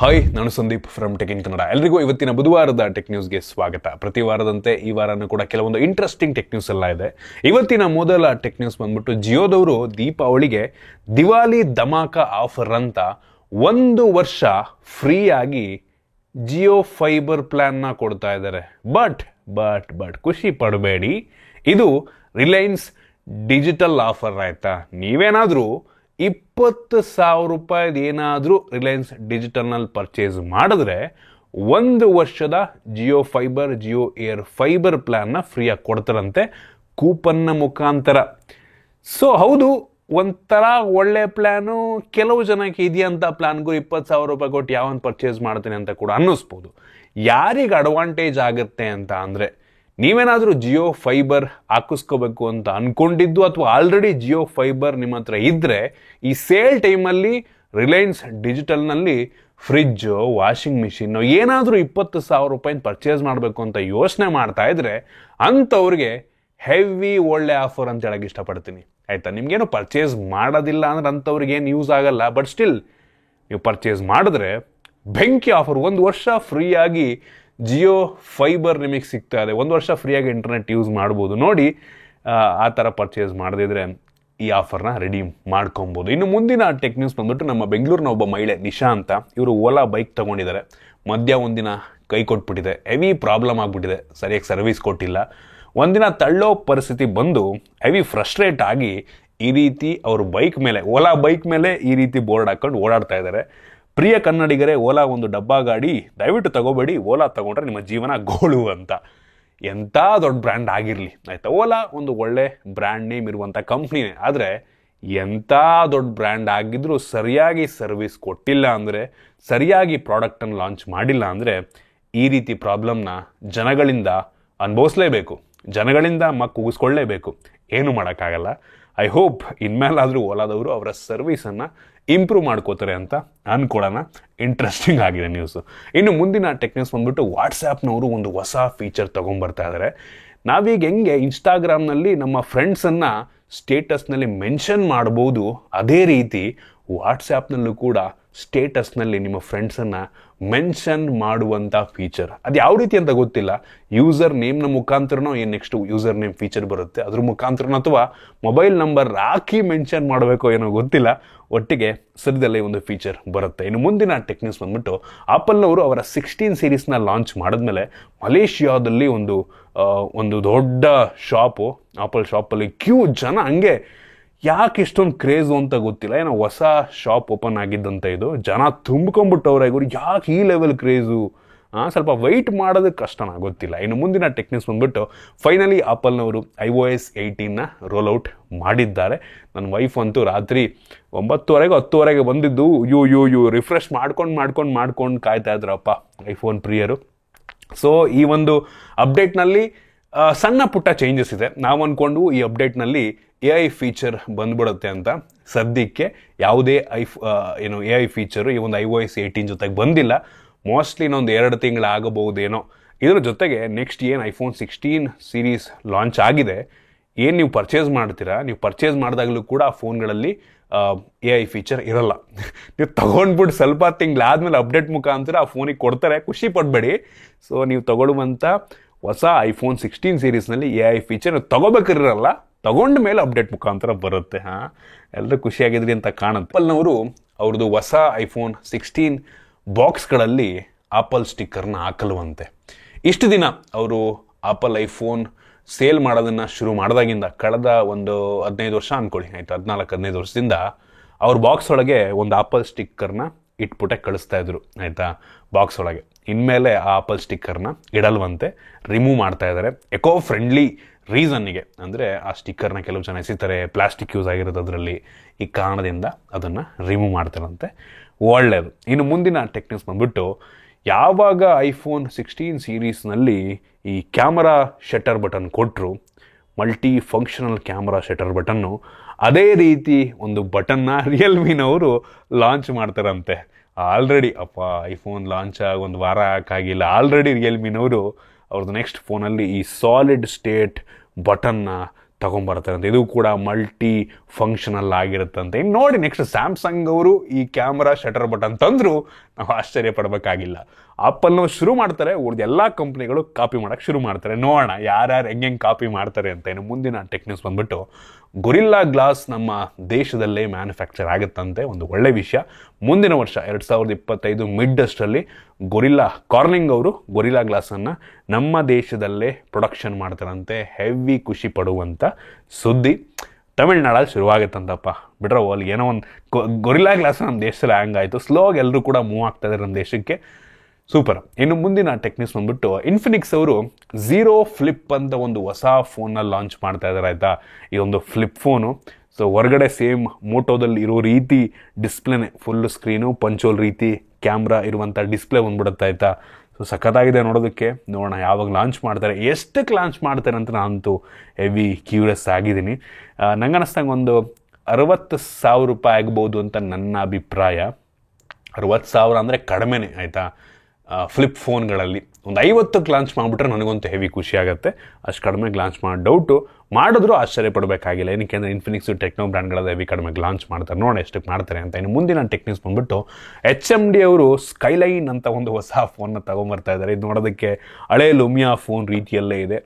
Hi, ನಾನು Sandeep from tech in Kannada. ಎಲ್ರಿಗೂ ಇವತ್ತಿನ ಬುಧವಾರದ ಟೆಕ್ ನ್ಯೂಸ್ಗೆ ಸ್ವಾಗತ. ಪ್ರತಿ ವಾರದಂತೆ ಈ ವಾರನೂ ಕೂಡ ಕೆಲವೊಂದು ಇಂಟ್ರೆಸ್ಟಿಂಗ್ ಟೆಕ್ ನ್ಯೂಸ್ ಎಲ್ಲ ಇದೆ. ಇವತ್ತಿನ ಮೊದಲ ಟೆಕ್ ನ್ಯೂಸ್ ಬಂದ್ಬಿಟ್ಟು ಜಿಯೋದವರು ದೀಪಾವಳಿಗೆ ದಿವಾಲಿ ಧಮಾಕ ಆಫರ್ ಅಂತ 1 ವರ್ಷ ಫ್ರೀ ಆಗಿ ಜಿಯೋ ಫೈಬರ್ ಪ್ಲಾನ್ನ ಕೊಡ್ತಾ ಇದ್ದಾರೆ. ಬಟ್ ಖುಷಿ ಪಡಬೇಡಿ, ಇದು ರಿಲಯನ್ಸ್ ಡಿಜಿಟಲ್ ಆಫರ್ ಆಯ್ತಾ. ನೀವೇನಾದರೂ 20,000 ರೂಪಾಯಿದು ಏನಾದರೂ ರಿಲಯನ್ಸ್ ಡಿಜಿಟಲ್ನಲ್ಲಿ ಪರ್ಚೇಸ್ ಮಾಡಿದ್ರೆ 1 ವರ್ಷದ Jio fiber, Jio air fiber ಪ್ಲಾನ್ನ ಫ್ರೀಯಾಗಿ ಕೊಡ್ತಾರಂತೆ ಕೂಪನ್ನ ಮುಖಾಂತರ. ಸೊ ಹೌದು, ಒಂಥರ ಒಳ್ಳೆ ಪ್ಲ್ಯಾನು. ಕೆಲವು ಜನಕ್ಕೆ ಇದೆಯಂತ ಪ್ಲ್ಯಾನ್ಗೂ 20,000 ರೂಪಾಯಿ ಕೊಟ್ಟು ಯಾವನ್ ಪರ್ಚೇಸ್ ಮಾಡ್ತೀನಿ ಅಂತ ಕೂಡ ಅನ್ನಿಸ್ಬೋದು. ಯಾರಿಗೆ ಅಡ್ವಾಂಟೇಜ್ ಆಗುತ್ತೆ ಅಂತ ಅಂದರೆ, ನೀವೇನಾದರೂ ಜಿಯೋ ಫೈಬರ್ ಹಾಕಿಸ್ಕೋಬೇಕು ಅಂತ ಅಂದ್ಕೊಂಡಿದ್ದು ಅಥವಾ ಆಲ್ರೆಡಿ ಜಿಯೋ ಫೈಬರ್ ನಿಮ್ಮ ಹತ್ರ ಇದ್ದರೆ, ಈ ಸೇಲ್ ಟೈಮಲ್ಲಿ ರಿಲಯನ್ಸ್ ಡಿಜಿಟಲ್ನಲ್ಲಿ ಫ್ರಿಜ್ಜು, ವಾಷಿಂಗ್ ಮಿಷಿನ್ನು ಏನಾದರೂ 20,000 ರೂಪಾಯಿನ ಪರ್ಚೇಸ್ ಮಾಡಬೇಕು ಅಂತ ಯೋಚನೆ ಮಾಡ್ತಾ ಇದ್ರೆ ಅಂಥವ್ರಿಗೆ ಹೆವಿ ಒಳ್ಳೆ ಆಫರ್ ಅಂತ ಹೇಳಕ್ಕೆ ಇಷ್ಟಪಡ್ತೀನಿ. ಆಯಿತಾ, ನಿಮಗೇನು ಪರ್ಚೇಸ್ ಮಾಡೋದಿಲ್ಲ ಅಂದ್ರೆ ಅಂಥವ್ರಿಗೆ ಏನು ಯೂಸ್ ಆಗಲ್ಲ. ಬಟ್ ಸ್ಟಿಲ್ ನೀವು ಪರ್ಚೇಸ್ ಮಾಡಿದ್ರೆ ಬೆಂಕಿ ಆಫರ್. 1 ವರ್ಷ ಫ್ರೀಯಾಗಿ ಜಿಯೋ ಫೈಬರ್ ನಿಮಗೆ ಸಿಗ್ತಾ ಇದೆ. 1 ವರ್ಷ ಫ್ರೀಯಾಗಿ ಇಂಟರ್ನೆಟ್ ಯೂಸ್ ಮಾಡ್ಬೋದು. ನೋಡಿ, ಆ ಥರ ಪರ್ಚೇಸ್ ಮಾಡದಿದ್ರೆ ಈ ಆಫರ್ನ ರೆಡಿ ಮಾಡ್ಕೊಬೋದು. ಇನ್ನು ಮುಂದಿನ ಟೆಕ್ ನ್ಯೂಸ್ ಬಂದ್ಬಿಟ್ಟು ನಮ್ಮ ಬೆಂಗಳೂರಿನ ಒಬ್ಬ ಮಹಿಳೆ ನಿಶಾ ಅಂತ, ಇವರು ಓಲಾ ಬೈಕ್ ತೊಗೊಂಡಿದ್ದಾರೆ. ಮಧ್ಯ ಒಂದಿನ ಕೈ ಕೊಟ್ಬಿಟ್ಟಿದೆ, ಹೆವಿ ಪ್ರಾಬ್ಲಮ್ ಆಗಿಬಿಟ್ಟಿದೆ, ಸರಿಯಾಗಿ ಸರ್ವಿಸ್ ಕೊಟ್ಟಿಲ್ಲ. ಒಂದಿನ ತಳ್ಳೋ ಪರಿಸ್ಥಿತಿ ಬಂದು ಹೆವಿ ಫ್ರಸ್ಟ್ರೇಟ್ ಆಗಿ ಈ ರೀತಿ ಅವ್ರ ಬೈಕ್ ಮೇಲೆ, ಓಲಾ ಬೈಕ್ ಮೇಲೆ ಈ ರೀತಿ ಬೋರ್ಡ್ ಹಾಕೊಂಡು ಓಡಾಡ್ತಾ ಇದ್ದಾರೆ. ಪ್ರಿಯ ಕನ್ನಡಿಗರೇ, ಓಲಾ ಒಂದು ಡಬ್ಬಾ ಗಾಡಿ, ದಯವಿಟ್ಟು ತಗೋಬೇಡಿ. ಓಲಾ ತಗೊಂಡ್ರೆ ನಿಮ್ಮ ಜೀವನ ಗೋಳು ಅಂತ. ಎಂಥ ದೊಡ್ಡ ಬ್ರ್ಯಾಂಡ್ ಆಗಿರಲಿ, ಆಯಿತಾ, ಓಲಾ ಒಂದು ಒಳ್ಳೆ ಬ್ರ್ಯಾಂಡ್ ನೇಮ್ ಇರುವಂಥ ಕಂಪ್ನಿನೇ. ಆದರೆ ಎಂಥ ದೊಡ್ಡ ಬ್ರ್ಯಾಂಡ್ ಆಗಿದ್ರೂ ಸರಿಯಾಗಿ ಸರ್ವಿಸ್ ಕೊಟ್ಟಿಲ್ಲ ಅಂದರೆ, ಸರಿಯಾಗಿ ಪ್ರಾಡಕ್ಟನ್ನು ಲಾಂಚ್ ಮಾಡಿಲ್ಲ ಅಂದರೆ ಈ ರೀತಿ ಪ್ರಾಬ್ಲಮ್ನ ಜನಗಳಿಂದ ಅನುಭವಿಸ್ಲೇಬೇಕು, ಜನಗಳಿಂದ ಕೂಗಿಸ್ಕೊಳ್ಳೇಬೇಕು. ಏನು ಮಾಡೋಕ್ಕಾಗಲ್ಲ. ಐ ಹೋಪ್ ಇನ್ಮೇಲಾದರೂ ಓಲಾದವರು ಅವರ ಸರ್ವಿಸನ್ನು ಇಂಪ್ರೂವ್ ಮಾಡ್ಕೋತಾರೆ ಅಂತ ಅನ್ಕೊಳ್ಳೋಣ. ಇಂಟ್ರೆಸ್ಟಿಂಗ್ ಆಗಿದೆ ನ್ಯೂಸು. ಇನ್ನು ಮುಂದಿನ ಟೆಕ್ ನ್ಯೂಸ್ ಬಂದ್ಬಿಟ್ಟು ವಾಟ್ಸ್ಯಾಪ್ನವರು ಒಂದು ಹೊಸ ಫೀಚರ್ ತೊಗೊಂಡ್ಬರ್ತಾ ಇದ್ದಾರೆ. ನಾವೀಗ ಹೆಂಗೆ ಇನ್ಸ್ಟಾಗ್ರಾಮ್ನಲ್ಲಿ ನಮ್ಮ ಫ್ರೆಂಡ್ಸನ್ನು ಸ್ಟೇಟಸ್ನಲ್ಲಿ ಮೆನ್ಷನ್ ಮಾಡ್ಬೋದು, ಅದೇ ರೀತಿ ವಾಟ್ಸ್ಯಾಪ್ನಲ್ಲೂ ಕೂಡ ಸ್ಟೇಟಸ್ನಲ್ಲಿ ನಿಮ್ಮ ಫ್ರೆಂಡ್ಸನ್ನು ಮೆನ್ಷನ್ ಮಾಡುವಂಥ ಫೀಚರ್. ಅದು ಯಾವ ರೀತಿ ಅಂತ ಗೊತ್ತಿಲ್ಲ. ಯೂಸರ್ ನೇಮ್ನ ಮುಖಾಂತರನೋ ಏನು ನೆಕ್ಸ್ಟ್ ಯೂಸರ್ ನೇಮ್ ಫೀಚರ್ ಬರುತ್ತೆ, ಅದ್ರ ಮುಖಾಂತರನೋ ಅಥವಾ ಮೊಬೈಲ್ ನಂಬರ್ ಹಾಕಿ ಮೆನ್ಷನ್ ಮಾಡಬೇಕೋ ಏನೋ ಗೊತ್ತಿಲ್ಲ. ಒಟ್ಟಿಗೆ ಸದ್ಯದಲ್ಲೇ ಒಂದು ಫೀಚರ್ ಬರುತ್ತೆ. ಇನ್ನು ಮುಂದಿನ ಟೆಕ್ ನ್ಯೂಸ್ ಬಂದ್ಬಿಟ್ಟು ಆಪಲ್ನವರು ಅವರ 16 ಸೀರೀಸ್ನ ಲಾಂಚ್ ಮಾಡಿದ್ಮೇಲೆ ಮಲೇಷಿಯಾದಲ್ಲಿ ಒಂದು ದೊಡ್ಡ ಶಾಪು, ಆಪಲ್ ಶಾಪಲ್ಲಿ ಕ್ಯೂ, ಜನ ಹಂಗೆ ಯಾಕೆ ಇಷ್ಟೊಂದು ಕ್ರೇಜು ಅಂತ ಗೊತ್ತಿಲ್ಲ. ಏನೋ ಹೊಸ ಶಾಪ್ ಓಪನ್ ಆಗಿದ್ದಂತ ಇದು, ಜನ ತುಂಬ್ಕೊಂಡ್ಬಿಟ್ಟವ್ರೆ. ಇವರು ಯಾಕೆ ಈ ಲೆವೆಲ್ ಕ್ರೇಜು, ಸ್ವಲ್ಪ ವೆಯ್ಟ್ ಮಾಡೋದಕ್ಕೆ ಕಷ್ಟನ ಗೊತ್ತಿಲ್ಲ. ಇನ್ನು ಮುಂದಿನ ಟೆಕ್ ನ್ಯೂಸ್ ಬಂದ್ಬಿಟ್ಟು ಫೈನಲಿ ಆಪಲ್ನವರು iOS 18ನ ರೋಲ್ಔಟ್ ಮಾಡಿದ್ದಾರೆ. ನನ್ನ ವೈಫ್ ಅಂತೂ ರಾತ್ರಿ 9:30 10:00 ಬಂದಿದ್ದು ಯು ರಿಫ್ರೆಶ್ ಮಾಡ್ಕೊಂಡು ಕಾಯ್ತಾ ಇದ್ರಪ್ಪ ಐಫೋನ್ ಪ್ರಿಯರು. ಸೊ ಈ ಒಂದು ಅಪ್ಡೇಟ್ನಲ್ಲಿ ಸಣ್ಣ ಪುಟ್ಟ ಚೇಂಜಸ್ ಇದೆ. ನಾವು ಅಂದ್ಕೊಂಡು ಈ ಅಪ್ಡೇಟ್ನಲ್ಲಿ AI ಫೀಚರ್ ಬಂದ್ಬಿಡುತ್ತೆ ಅಂತ. ಸದ್ಯಕ್ಕೆ ಯಾವುದೇ AI ಫೀಚರು ಈ ಒಂದು iOS 18 ಜೊತೆಗೆ ಬಂದಿಲ್ಲ. ಮೋಸ್ಟ್ಲಿ ಇನ್ನೊಂದು 2 ತಿಂಗಳು ಆಗಬಹುದೇನೋ. ಇದರ ಜೊತೆಗೆ ನೆಕ್ಸ್ಟ್ ಏನು iPhone 16 ಸೀರೀಸ್ ಲಾಂಚ್ ಆಗಿದೆ, ಏನು ನೀವು ಪರ್ಚೇಸ್ ಮಾಡ್ತೀರಾ, ನೀವು ಪರ್ಚೇಸ್ ಮಾಡಿದಾಗಲೂ ಕೂಡ ಆ ಫೋನ್ಗಳಲ್ಲಿ AI ಫೀಚರ್ ಇರಲ್ಲ. ನೀವು ತಗೊಂಡ್ಬಿಟ್ಟು ಸ್ವಲ್ಪ ತಿಂಗಳಾದ್ಮೇಲೆ ಅಪ್ಡೇಟ್ ಮುಖಾಂತರ ಆ ಫೋನಿಗೆ ಕೊಡ್ತಾರೆ, ಖುಷಿ ಪಡಬೇಡಿ. ಸೊ ನೀವು ತಗೊಳ್ಳುವಂಥ ಹೊಸ iPhone 16 ಸೀರೀಸ್ನಲ್ಲಿ AI ಫೀಚರ್ ತಗೋಬೇಕಿರಲ್ಲ, ತಗೊಂಡ ಮೇಲೆ ಅಪ್ಡೇಟ್ ಮುಖಾಂತರ ಬರುತ್ತೆ. ಎಲ್ಲರೂ ಖುಷಿಯಾಗಿದ್ರಿ ಅಂತ ಕಾಣುತ್ತೆ. ಆಪಲ್ನವರು ಅವ್ರದ್ದು ಹೊಸ iPhone 16 ಬಾಕ್ಸ್ಗಳಲ್ಲಿ ಆಪಲ್ ಸ್ಟಿಕ್ಕರ್ನ ಹಾಕಲ್ವಂತೆ. ಇಷ್ಟು ದಿನ ಅವರು ಆಪಲ್ ಐಫೋನ್ ಸೇಲ್ ಮಾಡೋದನ್ನು ಶುರು ಮಾಡಿದಾಗಿಂದ ಕಳೆದ ಒಂದು 15 ವರ್ಷ ಅಂದ್ಕೊಳ್ಳಿ, ಆಯಿತು, 14-15 ವರ್ಷದಿಂದ ಅವ್ರ ಬಾಕ್ಸ್ ಒಳಗೆ ಒಂದು ಆಪಲ್ ಸ್ಟಿಕ್ಕರ್ನ ಇಟ್ಬಿಟ್ಟೆ ಕಳಿಸ್ತಾ ಇದ್ರು, ಆಯಿತಾ, ಬಾಕ್ಸ್ ಒಳಗೆ. ಇನ್ಮೇಲೆ ಆ ಆಪಲ್ ಸ್ಟಿಕ್ಕರ್ನ ಇಡಲ್ವಂತೆ, ರಿಮೂವ್ ಮಾಡ್ತಾ ಇದ್ದಾರೆ. ಎಕೋ ಫ್ರೆಂಡ್ಲಿ ರೀಸನ್ನಿಗೆ, ಅಂದರೆ ಆ ಸ್ಟಿಕ್ಕರ್ನ ಕೆಲವು ಜನ ಎಸಿತಾರೆ, ಪ್ಲಾಸ್ಟಿಕ್ ಯೂಸ್ ಆಗಿರೋದು ಅದರಲ್ಲಿ, ಈ ಕಾರಣದಿಂದ ಅದನ್ನು ರಿಮೂವ್ ಮಾಡ್ತಾರಂತೆ. ಒಳ್ಳೆಯದು. ಇನ್ನು ಮುಂದಿನ ಟೆಕ್ ನ್ಯೂಸ್ ಬಂದ್ಬಿಟ್ಟು, ಯಾವಾಗ iPhone 16 ಸೀರೀಸ್ನಲ್ಲಿ ಈ ಕ್ಯಾಮರಾ ಶಟರ್ ಬಟನ್ ಕೊಟ್ಟರು, multi functional camera shutter button, ಅದೇ ರೀತಿ ಒಂದು ಬಟನ್ನ ರಿಯಲ್ಮಿನವರು ಲಾಂಚ್ ಮಾಡ್ತಾರಂತೆ. ಆಲ್ರೆಡಿ ಐಫೋನ್ ಲಾಂಚ್ ಆಗಿ 1 ವಾರ ಆಗಿಲ್ಲ, ಆಲ್ರೆಡಿ ರಿಯಲ್ಮಿನವರು ಅವ್ರದ್ದು ನೆಕ್ಸ್ಟ್ ಫೋನಲ್ಲಿ ಈ ಸಾಲಿಡ್ ಸ್ಟೇಟ್ ಬಟನ್ನ ತಗೊಂಬರ್ತಾರಂತೆ. ಇದು ಕೂಡ ಮಲ್ಟಿ ಫಂಕ್ಷನಲ್ ಆಗಿರುತ್ತಂತೆ. ಇನ್ನು ನೋಡಿ ನೆಕ್ಸ್ಟ್ ಸ್ಯಾಮ್ಸಂಗ್ ಅವರು ಈ ಕ್ಯಾಮ್ರಾ ಶಟರ್ ಬಟನ್ ತಂದ್ರು ನಾವು ಆಶ್ಚರ್ಯ ಪಡಬೇಕಾಗಿಲ್ಲ. ಆಪಲ್ನ ಶುರು ಮಾಡ್ತಾರೆ, ಉಳಿದ ಎಲ್ಲ ಕಂಪ್ನಿಗಳು ಕಾಪಿ ಮಾಡೋಕ್ಕೆ ಶುರು ಮಾಡ್ತಾರೆ. ನೋಡೋಣ ಯಾರ್ಯಾರು ಹೆಂಗೆ ಕಾಪಿ ಮಾಡ್ತಾರೆ ಅಂತ. ಇನ್ನು ಮುಂದಿನ ಟೆಕ್ ನ್ಯೂಸ್ ಬಂದ್ಬಿಟ್ಟು ಗೊರಿಲ್ಲಾ ಗ್ಲಾಸ್ ನಮ್ಮ ದೇಶದಲ್ಲೇ ಮ್ಯಾನುಫ್ಯಾಕ್ಚರ್ ಆಗುತ್ತಂತೆ. ಒಂದು ಒಳ್ಳೆ ವಿಷಯ. ಮುಂದಿನ ವರ್ಷ 2025 ಮಿಡ್ ಅಷ್ಟರಲ್ಲಿ ಗೊರಿಲ್ಲಾ ಕಾರ್ನಿಂಗ್ ಅವರು ಗೊರಿಲ್ಲಾ ಗ್ಲಾಸನ್ನು ನಮ್ಮ ದೇಶದಲ್ಲೇ ಪ್ರೊಡಕ್ಷನ್ ಮಾಡ್ತಾರಂತೆ. ಹೆವಿ ಖುಷಿ ಪಡುವಂಥ ಸುದ್ದಿ. ತಮಿಳ್ನಾಡಲ್ಲಿ ಶುರುವಾಗುತ್ತಂತಪ್ಪ. ಬಿಟ್ರೆ ಅಲ್ಲಿ ಏನೋ ಒಂದು ಗೊರಿಲ್ಲಾ ಗ್ಲಾಸ್ ನಮ್ಮ ದೇಶದಲ್ಲಿ ಹ್ಯಾಂಗಾಯಿತು. ಸ್ಲೋ ಆಗಿ ಎಲ್ಲರೂ ಕೂಡ ಮೂವ್ ಆಗ್ತಾ ಇದ್ದಾರೆ ನಮ್ಮ ದೇಶಕ್ಕೆ. ಸೂಪರ್. ಇನ್ನು ಮುಂದಿನ ಟೆಕ್ ನ್ಯೂಸ್ ಬಂದ್ಬಿಟ್ಟು ಇನ್ಫಿನಿಕ್ಸ್ ಅವರು ಝೀರೋ ಫ್ಲಿಪ್ ಅಂತ ಒಂದು ಹೊಸ ಫೋನ್ನ ಲಾಂಚ್ ಮಾಡ್ತಾ ಇದ್ದಾರೆ ಆಯಿತಾ. ಈ ಒಂದು ಫ್ಲಿಪ್ ಫೋನು ಸೊ ಹೊರಗಡೆ ಸೇಮ್ ಮೋಟೋದಲ್ಲಿ ಇರೋ ರೀತಿ ಡಿಸ್ಪ್ಲೇನೆ, ಫುಲ್ ಸ್ಕ್ರೀನು ಪಂಚೋಲ್ ರೀತಿ ಕ್ಯಾಮ್ರಾ ಇರುವಂಥ ಡಿಸ್ಪ್ಲೇ ಬಂದ್ಬಿಡುತ್ತೆ ಆಯಿತಾ. ಸೊ ಸಖತ್ತಾಗಿದೆ ನೋಡೋದಕ್ಕೆ. ನೋಡೋಣ ಯಾವಾಗ ಲಾಂಚ್ ಮಾಡ್ತಾರೆ, ಎಷ್ಟಕ್ಕೆ ಲಾಂಚ್ ಮಾಡ್ತಾರೆ ಅಂತ ನಾನಂತೂ ಹೆವಿ ಕ್ಯೂರಿಯಸ್ ಆಗಿದ್ದೀನಿ. ನಂಗೆ ಅನ್ನಿಸ್ದಂಗೆ ಒಂದು 60,000 ರೂಪಾಯಿ ಆಗ್ಬೋದು ಅಂತ ನನ್ನ ಅಭಿಪ್ರಾಯ. 60,000 ಅಂದರೆ ಕಡಿಮೆನೇ ಆಯಿತಾ. ಫ್ಲಿಪ್ ಫೋನ್ಗಳಲ್ಲಿ ಒಂದು 50ಕ್ಕೆ ಲಾಂಚ್ ಮಾಡಿಬಿಟ್ರೆ ನನಗಂತೂ ಹೆವಿ ಖುಷಿ ಆಗುತ್ತೆ. ಅಷ್ಟು ಕಡಿಮೆಗೆ ಲಾಂಚ್ ಮಾಡೋ ಡೌಟು. ಮಾಡಿದ್ರು ಆಶ್ಚರ್ಯ ಪಡಬೇಕಾಗಿಲ್ಲ. ಏನಕ್ಕೆ ಅಂದರೆ ಇನ್ಫಿನಿಕ್ಸ್ ಟೆಕ್ನೋ ಬ್ರ್ಯಾಂಡ್ಗಳಲ್ಲಿ ಹೆವಿ ಕಡಿಮೆಗೆ ಲಾಂಚ್ ಮಾಡ್ತಾರೆ. ನೋಡಿ ಎಷ್ಟಕ್ಕೆ ಮಾಡ್ತಾರೆ ಅಂತ. ಇನ್ನು ಮುಂದಿನ ಟೆಕ್ ನ್ಯೂಸ್ ಬಂದ್ಬಿಟ್ಟು HMD ಅವರು ಸ್ಕೈಲೈನ್ ಅಂತ ಒಂದು ಹೊಸ ಫೋನ್ನ ತೊಗೊಂಬರ್ತಾ ಇದ್ದಾರೆ. ಇದು ನೋಡೋದಕ್ಕೆ ಹಳೆ ಲುಮಿಯಾ ಫೋನ್ ರೀತಿಯಲ್ಲೇ ಇದೆ.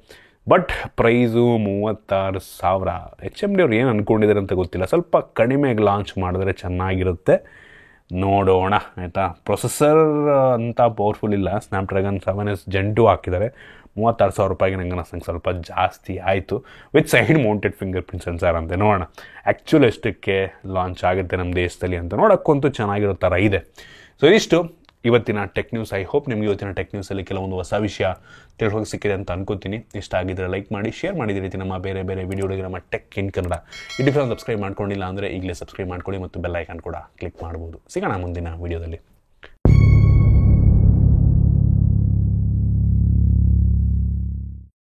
But price 36,000. HMD ಅವ್ರು ಏನು ಅಂದ್ಕೊಂಡಿದ್ದಾರೆ ಅಂತ ಗೊತ್ತಿಲ್ಲ. ಸ್ವಲ್ಪ ಕಡಿಮೆಗೆ ಲಾಂಚ್ ಮಾಡಿದ್ರೆ ಚೆನ್ನಾಗಿರುತ್ತೆ. ನೋಡೋಣ ಆಯಿತಾ. ಪ್ರೊಸೆಸರ್ ಅಂತ ಪವರ್ಫುಲ್ ಇಲ್ಲ. ಸ್ನ್ಯಾಪ್ಡ್ರ್ಯಾಗನ್ 7S Gen 2 ಹಾಕಿದ್ದಾರೆ. 36,000 ರೂಪಾಯಿಗೆ ನಂಗೆ ಅನ್ನಿಸ್ತಂಗೆ ಸ್ವಲ್ಪ ಜಾಸ್ತಿ ಆಯಿತು. With side mounted fingerprint sensor ಅಂತ. ನೋಡೋಣ ಆ್ಯಕ್ಚುಲ್ ಎಷ್ಟಕ್ಕೆ ಲಾಂಚ್ ಆಗುತ್ತೆ ನಮ್ಮ ದೇಶದಲ್ಲಿ ಅಂತ. ನೋಡೋಕ್ಕಂತೂ ಚೆನ್ನಾಗಿರೋ ಥರ ಇದೆ. ಸೊ ಇದಿಷ್ಟು ಇವತ್ತಿನ ಟೆಕ್ ನ್ಯೂಸ್. ಐ ಹೋಪ್ ನಿಮಗೆ ಇವತ್ತಿನ ಟೆಕ್ ನ್ಯೂಸಲ್ಲಿ ಕೆಲವೊಂದು ಹೊಸ ವಿಷಯ ತಿಳ್ಕೊಳ್ಳೋಕೆ ಸಿಕ್ಕಿದೆ ಅಂತ ಅನ್ಕೋತೀನಿ. ಇಷ್ಟ ಆಗಿದ್ರೆ ಲೈಕ್ ಮಾಡಿ, ಶೇರ್ ಮಾಡಿದ ರೀತಿ ನಮ್ಮ ಬೇರೆ ಬೇರೆ ವಿಡಿಯೋಗಳಿಗೆ ನಮ್ಮ tech in Kannada YouTube channel subscribe ಮಾಡ್ಕೊಂಡಿಲ್ಲ ಅಂದರೆ ಈಗಲೇ ಸಬ್ಸ್ಕ್ರೈಬ್ ಮಾಡ್ಕೊಳ್ಳಿ ಮತ್ತು ಬೆಲ್ ಐಕಾನ್ ಕೂಡ ಕ್ಲಿಕ್ ಮಾಡ್ಬೋದು. ಸಿಗೋಣ ಮುಂದಿನ ವಿಡಿಯೋದಲ್ಲಿ.